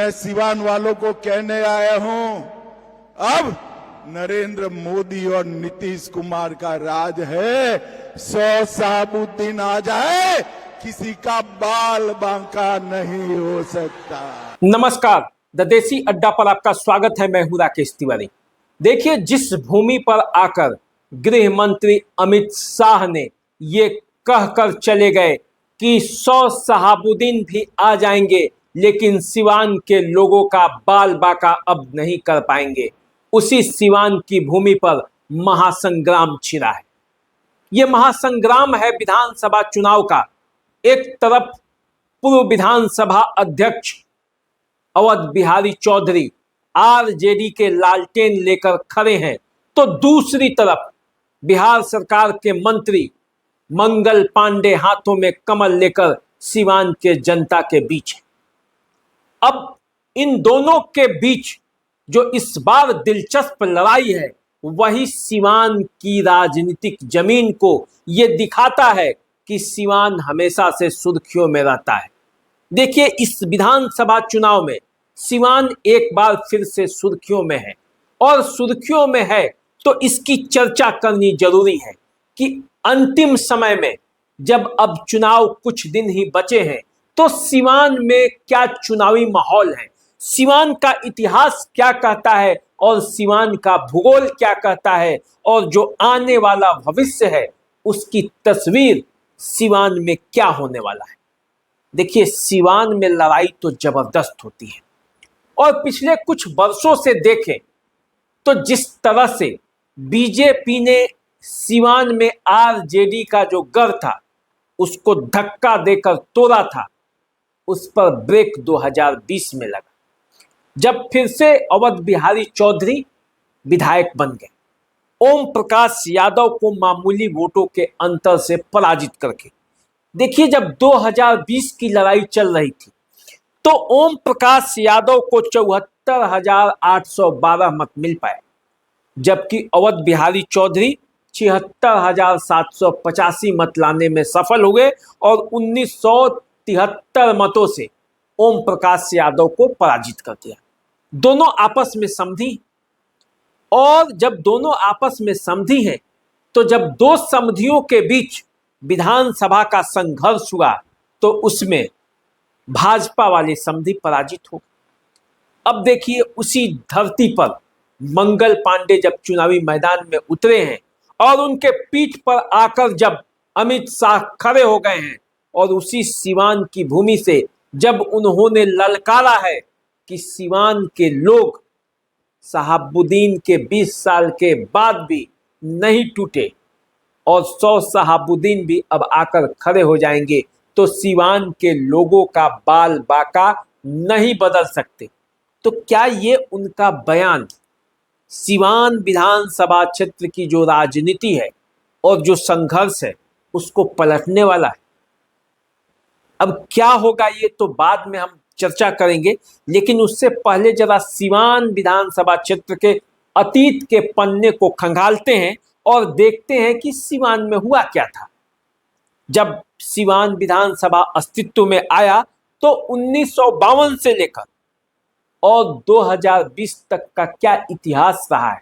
मैं सिवान वालों को कहने आया हूं, अब नरेंद्र मोदी और नीतीश कुमार का राज है। 100 शहाबुद्दीन आ जाए, किसी का बाल बांका नहीं हो सकता। नमस्कार, द देसी अड्डा पर आपका स्वागत है। मैं हूं राकेश तिवारी। देखिए, जिस भूमि पर आकर गृह मंत्री अमित शाह ने ये कहकर चले गए कि 100 शहाबुद्दीन भी आ जाएंगे लेकिन सिवान के लोगों का बाल बाका अब नहीं कर पाएंगे, उसी सिवान की भूमि पर महासंग्राम छिड़ा है। ये महासंग्राम है विधानसभा चुनाव का। एक तरफ पूर्व विधानसभा अध्यक्ष अवध बिहारी चौधरी आरजेडी के लालटेन लेकर खड़े हैं, तो दूसरी तरफ बिहार सरकार के मंत्री मंगल पांडे हाथों में कमल लेकर सिवान के जनता के बीच है। अब इन दोनों के बीच जो इस बार दिलचस्प लड़ाई है, वही सिवान की राजनीतिक जमीन को यह दिखाता है कि सिवान हमेशा से सुर्खियों में रहता है। देखिए, इस विधानसभा चुनाव में सिवान एक बार फिर से सुर्खियों में है, और सुर्खियों में है तो इसकी चर्चा करनी जरूरी है कि अंतिम समय में जब अब चुनाव कुछ दिन ही बचे हैं, तो सिवान में क्या चुनावी माहौल है, सिवान का इतिहास क्या कहता है और सिवान का भूगोल क्या कहता है, और जो आने वाला भविष्य है उसकी तस्वीर सिवान में क्या होने वाला है। देखिए, सिवान में लड़ाई तो जबरदस्त होती है, और पिछले कुछ वर्षों से देखें तो जिस तरह से बीजेपी ने सिवान में आरजेडी का जो गढ़ था उसको धक्का देकर तोड़ा था, उस पर ब्रेक 2020 में लगा, जब फिर से अवध बिहारी चौधरी विधायक बन गए, ओम प्रकाश यादव को मामूली वोटों के अंतर से पराजित करके। देखिए, जब 2020 की लड़ाई चल रही थी तो ओम प्रकाश यादव को 74,812 मत मिल पाए, जबकि अवध बिहारी चौधरी 76,785 मत लाने में सफल हुए और 1973 मतों से ओम प्रकाश यादव को पराजित कर दिया। दोनों आपस में समधी, और जब दोनों आपस में समधी हैं तो जब दो समधियों के बीच विधानसभा का संघर्ष हुआ तो उसमें भाजपा वाले समधी पराजित हो। अब देखिए, उसी धरती पर मंगल पांडे जब चुनावी मैदान में उतरे हैं और उनके पीठ पर आकर जब अमित शाह खड़े हो गए हैं, और उसी सिवान की भूमि से जब उन्होंने ललकारा है कि सिवान के लोग शहाबुद्दीन के 20 साल के बाद भी नहीं टूटे और 100 शहाबुद्दीन भी अब आकर खड़े हो जाएंगे, तो सिवान के लोगों का बाल बाका नहीं बदल सकते। तो क्या ये उनका बयान सिवान विधानसभा क्षेत्र की जो राजनीति है और जो संघर्ष है उसको पलटने वाला है? अब क्या होगा ये तो बाद में हम चर्चा करेंगे, लेकिन उससे पहले जरा सिवान विधानसभा क्षेत्र के अतीत के पन्ने को खंगालते हैं और देखते हैं कि सिवान में हुआ क्या था। जब सिवान विधानसभा अस्तित्व में आया तो 1952 से लेकर और 2020 तक का क्या इतिहास रहा है,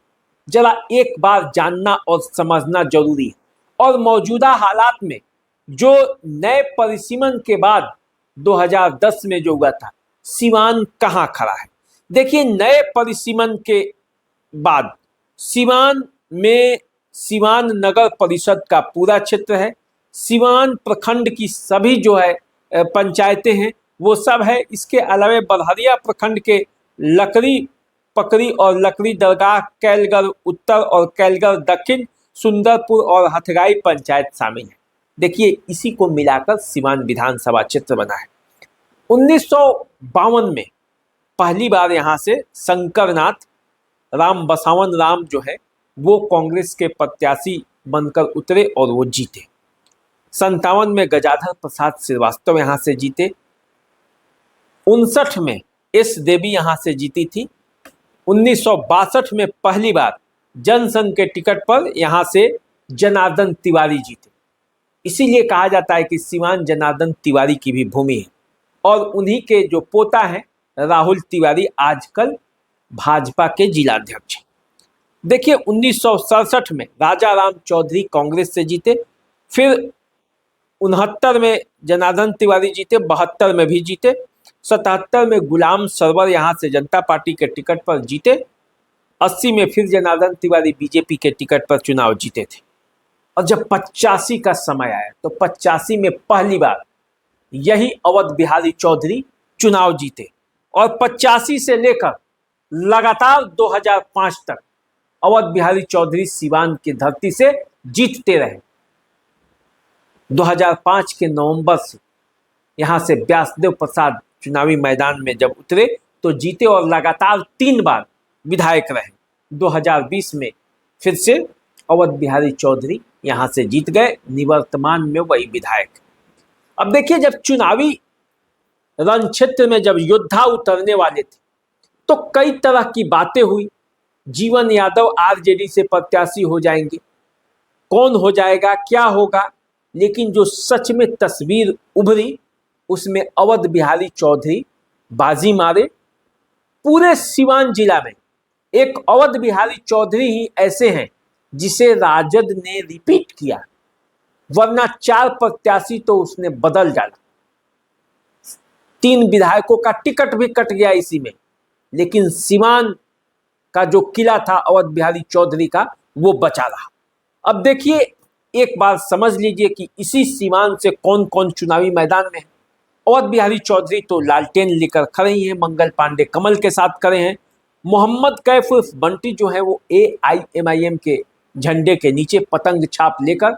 जरा एक बार जानना और समझना जरूरी है। और मौजूदा हालात में जो नए परिसीमन के बाद 2010 में जो हुआ था, सिवान कहाँ खड़ा है। देखिए, नए परिसीमन के बाद सिवान में सिवान नगर परिषद का पूरा क्षेत्र है, सिवान प्रखंड की सभी जो है पंचायतें हैं वो सब है। इसके अलावा बरहरिया प्रखंड के लकड़ी पकड़ी और लकड़ी दरगाह, कैलगढ़ उत्तर और कैलगढ़ दक्षिण, सुंदरपुर और हथगाई पंचायत शामिल है। देखिए, इसी को मिलाकर सिवान विधानसभा क्षेत्र बना है। 1952 में पहली बार यहाँ से शंकरनाथ राम बसावन राम जो है वो कांग्रेस के प्रत्याशी बनकर उतरे और वो जीते। 57 में गजाधर प्रसाद श्रीवास्तव यहाँ से जीते। 59 में एस देवी यहाँ से जीती थी। 1962 में पहली बार जनसंघ के टिकट पर यहाँ से जनार्दन तिवारी जीते। इसीलिए कहा जाता है कि सिवान जनार्दन तिवारी की भी भूमि है, और उन्हीं के जो पोता हैं राहुल तिवारी आजकल भाजपा के जिलाध्यक्ष हैं। देखिए 1967 में राजा राम चौधरी कांग्रेस से जीते, फिर 69 में जनार्दन तिवारी जीते, 72 में भी जीते, 77 में गुलाम सरवर यहाँ से जनता पार्टी के टिकट पर जीते, 80 में फिर जनार्दन तिवारी बीजेपी के टिकट पर चुनाव जीते थे। और जब 85 का समय आया तो 85 में पहली बार यही अवध बिहारी चौधरी चुनाव जीते और 85 से लेकर लगातार 2005 तक अवध बिहारी चौधरी सिवान की धरती से जीतते रहे। 2005 के नवंबर से यहां से व्यासदेव प्रसाद चुनावी मैदान में जब उतरे तो जीते और लगातार 3 बार विधायक रहे। 2020 में फिर से अवध बिहारी चौधरी यहां से जीत गए, निवर्तमान में वही विधायक। अब देखिए जब चुनावी रण क्षेत्र में जब योद्धा उतरने वाले थे तो कई तरह की बातें हुई। जीवन यादव आरजेडी से प्रत्याशी हो जाएंगे, कौन हो जाएगा, क्या होगा, लेकिन जो सच में तस्वीर उभरी उसमें अवध बिहारी चौधरी बाजी मारे। पूरे सिवान जिला में एक अवध बिहारी चौधरी ही ऐसे हैं जिसे राजद ने रिपीट किया, वरना 4 प्रत्याशी तो उसने बदल डाला। 3 विधायकों का टिकट भी कट गया इसी में, लेकिन सिवान का जो किला था अवध बिहारी चौधरी का वो बचा रहा। अब देखिए एक बार समझ लीजिए कि इसी सिवान से कौन कौन चुनावी मैदान में है। अवध बिहारी चौधरी तो लालटेन लेकर खड़े ही हैं, मंगल पांडे कमल के साथ खड़े हैं, मोहम्मद कैफ उर्फ बंटी जो है वो AIMIM के झंडे के नीचे पतंग छाप लेकर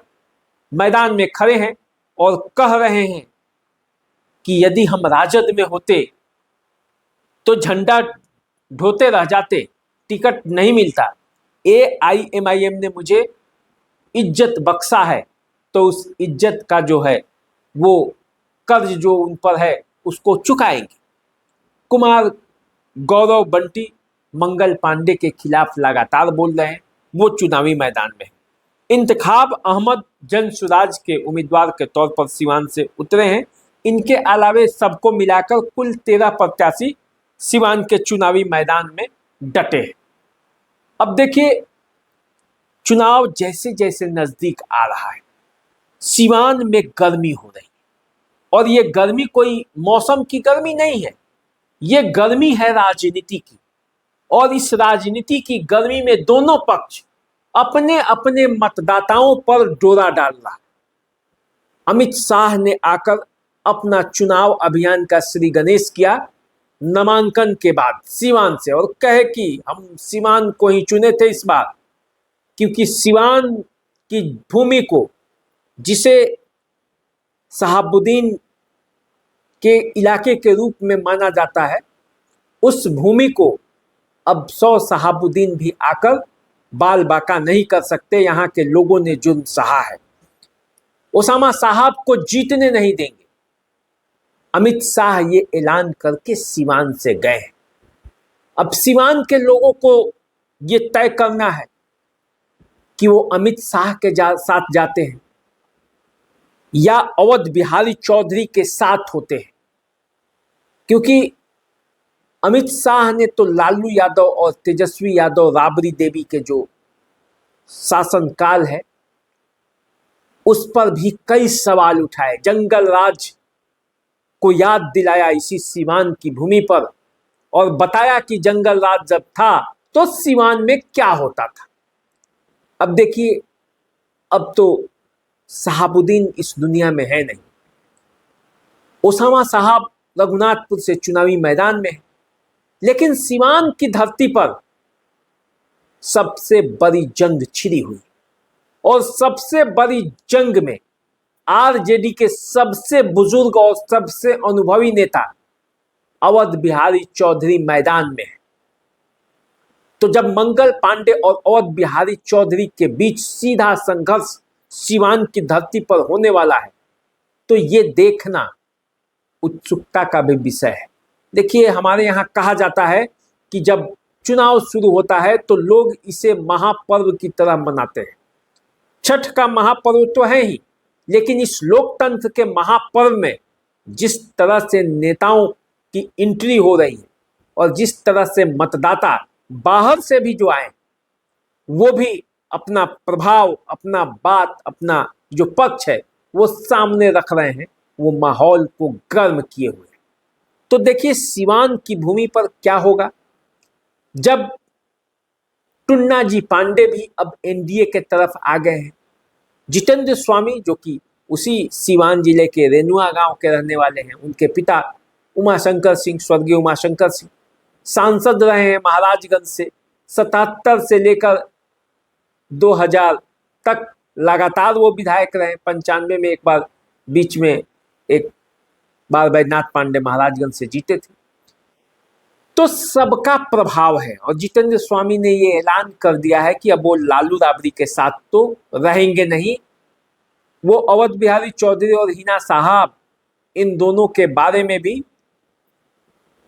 मैदान में खड़े हैं और कह रहे हैं कि यदि हम राजद में होते तो झंडा ढोते रह जाते, टिकट नहीं मिलता। AIMIM ने मुझे इज्जत बख्शा है तो उस इज्जत का जो है वो कर्ज जो उन पर है उसको चुकाएंगे। कुमार गौरव बंटी मंगल पांडे के खिलाफ लगातार बोल रहे हैं, वो चुनावी मैदान में है। इंतखाब अहमद जनसुराज के उम्मीदवार के तौर पर सिवान से उतरे हैं। इनके अलावे सबको मिलाकर कुल 13 प्रत्याशी सिवान के चुनावी मैदान में डटे हैं। अब देखिए चुनाव जैसे जैसे नजदीक आ रहा है, सिवान में गर्मी हो रही है और ये गर्मी कोई मौसम की गर्मी नहीं है, ये गर्मी है राजनीति की। और इस राजनीति की गर्मी में दोनों पक्ष अपने अपने मतदाताओं पर डोरा डाल रहा। अमित शाह ने आकर अपना चुनाव अभियान का श्री गणेश किया नामांकन के बाद सिवान से और कहे कि हम सिवान को ही चुने थे इस बार, क्योंकि सिवान की भूमि को जिसे शहाबुद्दीन के इलाके के रूप में माना जाता है, उस भूमि को अब 100 शहाबुद्दीन भी आकर बाल बाका नहीं कर सकते। यहाँ के लोगों ने जुर्म सहा है, ओसामा साहब को जीतने नहीं देंगे। अमित शाह ये ऐलान करके सिवान से गए हैं। अब सिवान के लोगों को ये तय करना है कि वो अमित शाह के साथ जाते हैं या अवध बिहारी चौधरी के साथ होते हैं, क्योंकि अमित शाह ने तो लालू यादव और तेजस्वी यादव राबड़ी देवी के जो शासनकाल है उस पर भी कई सवाल उठाए, जंगल राज को याद दिलाया इसी सिवान की भूमि पर और बताया कि जंगल राज जब था तो सिवान में क्या होता था। अब देखिए अब तो शहाबुद्दीन इस दुनिया में है नहीं, ओसामा साहब रघुनाथपुर से चुनावी मैदान में है, लेकिन सिवान की धरती पर सबसे बड़ी जंग छिड़ी हुई और सबसे बड़ी जंग में आरजेडी के सबसे बुजुर्ग और सबसे अनुभवी नेता अवध बिहारी चौधरी मैदान में है। तो जब मंगल पांडे और अवध बिहारी चौधरी के बीच सीधा संघर्ष सिवान की धरती पर होने वाला है तो ये देखना उत्सुकता का भी विषय है। देखिए हमारे यहाँ कहा जाता है कि जब चुनाव शुरू होता है तो लोग इसे महापर्व की तरह मनाते हैं। छठ का महापर्व तो है ही, लेकिन इस लोकतंत्र के महापर्व में जिस तरह से नेताओं की एंट्री हो रही है और जिस तरह से मतदाता बाहर से भी जो आए वो भी अपना प्रभाव, अपना बात, अपना जो पक्ष है वो सामने रख रहे हैं, वो माहौल को गर्म किए हुए। तो देखिए सिवान की भूमि पर क्या होगा जब टुन्ना जी पांडे भी अब एनडीए के तरफ आ गए हैं। जितेंद्र स्वामी जो कि उसी सिवान जिले के रेनुआ गांव के रहने वाले हैं, उनके पिता उमाशंकर सिंह, स्वर्गीय उमाशंकर सिंह सांसद रहे हैं महाराजगंज से 77 से लेकर 2000 तक लगातार वो विधायक रहे। 95 में एक बार बीच में एक बार बैजनाथ पांडे महाराजगंज से जीते थे। तो सबका प्रभाव है और जितेंद्र स्वामी ने ये ऐलान कर दिया है कि अब वो लालू राबड़ी के साथ तो रहेंगे नहीं। वो अवध बिहारी चौधरी और हिना साहब इन दोनों के बारे में भी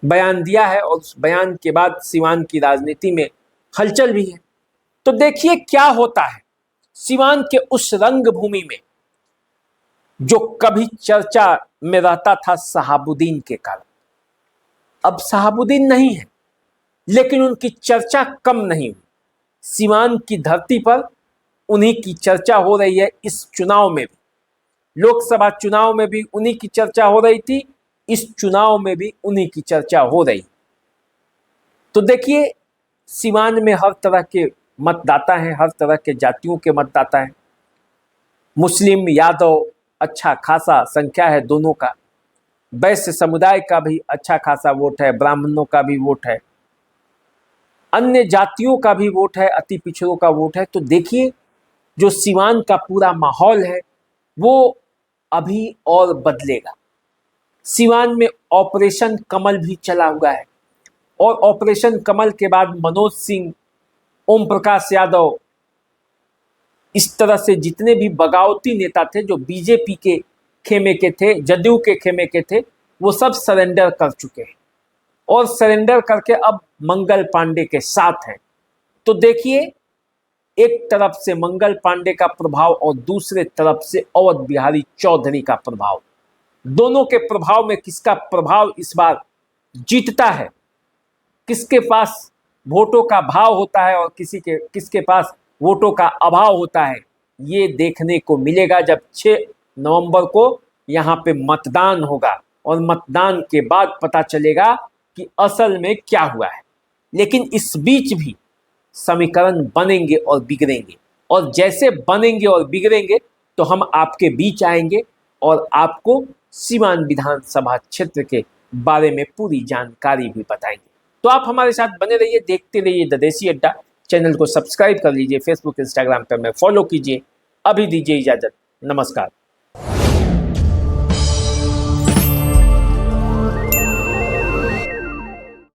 बयान दिया है और उस बयान के बाद सिवान की राजनीति में हलचल भी है। तो देखिए क्या होता है सिवान के उस रंगभूमि में जो कभी चर्चा में रहता था शहाबुद्दीन के कारण। अब शहाबुद्दीन नहीं है लेकिन उनकी चर्चा कम नहीं हुई। सिवान की धरती पर उन्हीं की चर्चा हो रही है। इस चुनाव में भी, लोकसभा चुनाव में भी उन्हीं की चर्चा हो रही थी, इस चुनाव में भी उन्हीं की चर्चा हो रही। तो देखिए सिवान में हर तरह के मतदाता हैं, हर तरह के जातियों के मतदाता हैं। मुस्लिम, यादव अच्छा खासा संख्या है दोनों का। वैश्य समुदाय का भी अच्छा खासा वोट है, ब्राह्मणों का भी वोट है, अन्य जातियों का भी वोट है, अति पिछड़ों का वोट है। तो देखिए जो सिवान का पूरा माहौल है वो अभी और बदलेगा। सिवान में ऑपरेशन कमल भी चला हुआ है और ऑपरेशन कमल के बाद मनोज सिंह, ओम प्रकाश यादव, इस तरह से जितने भी बगावती नेता थे जो बीजेपी के खेमे के थे, जदयू के खेमे के थे, वो सब सरेंडर कर चुके हैं और सरेंडर करके अब मंगल पांडे के साथ हैं। तो देखिए एक तरफ से मंगल पांडे का प्रभाव और दूसरे तरफ से अवध बिहारी चौधरी का प्रभाव, दोनों के प्रभाव में किसका प्रभाव इस बार जीतता है, किसके पास वोटों का भाव होता है और किसके पास वोटों का अभाव होता है, ये देखने को मिलेगा जब 6 नवंबर को यहाँ पे मतदान होगा और मतदान के बाद पता चलेगा कि असल में क्या हुआ है। लेकिन इस बीच भी समीकरण बनेंगे और बिगड़ेंगे और जैसे बनेंगे और बिगड़ेंगे तो हम आपके बीच आएंगे और आपको सिवान विधानसभा क्षेत्र के बारे में पूरी जानकारी भी बताएंगे। तो आप हमारे साथ बने रहिए, देखते रहिए द देसी अड्डा। चैनल को सब्सक्राइब कर लीजिए, फेसबुक इंस्टाग्राम पर हमें फॉलो कीजिए। अभी दीजिए इजाजत, नमस्कार।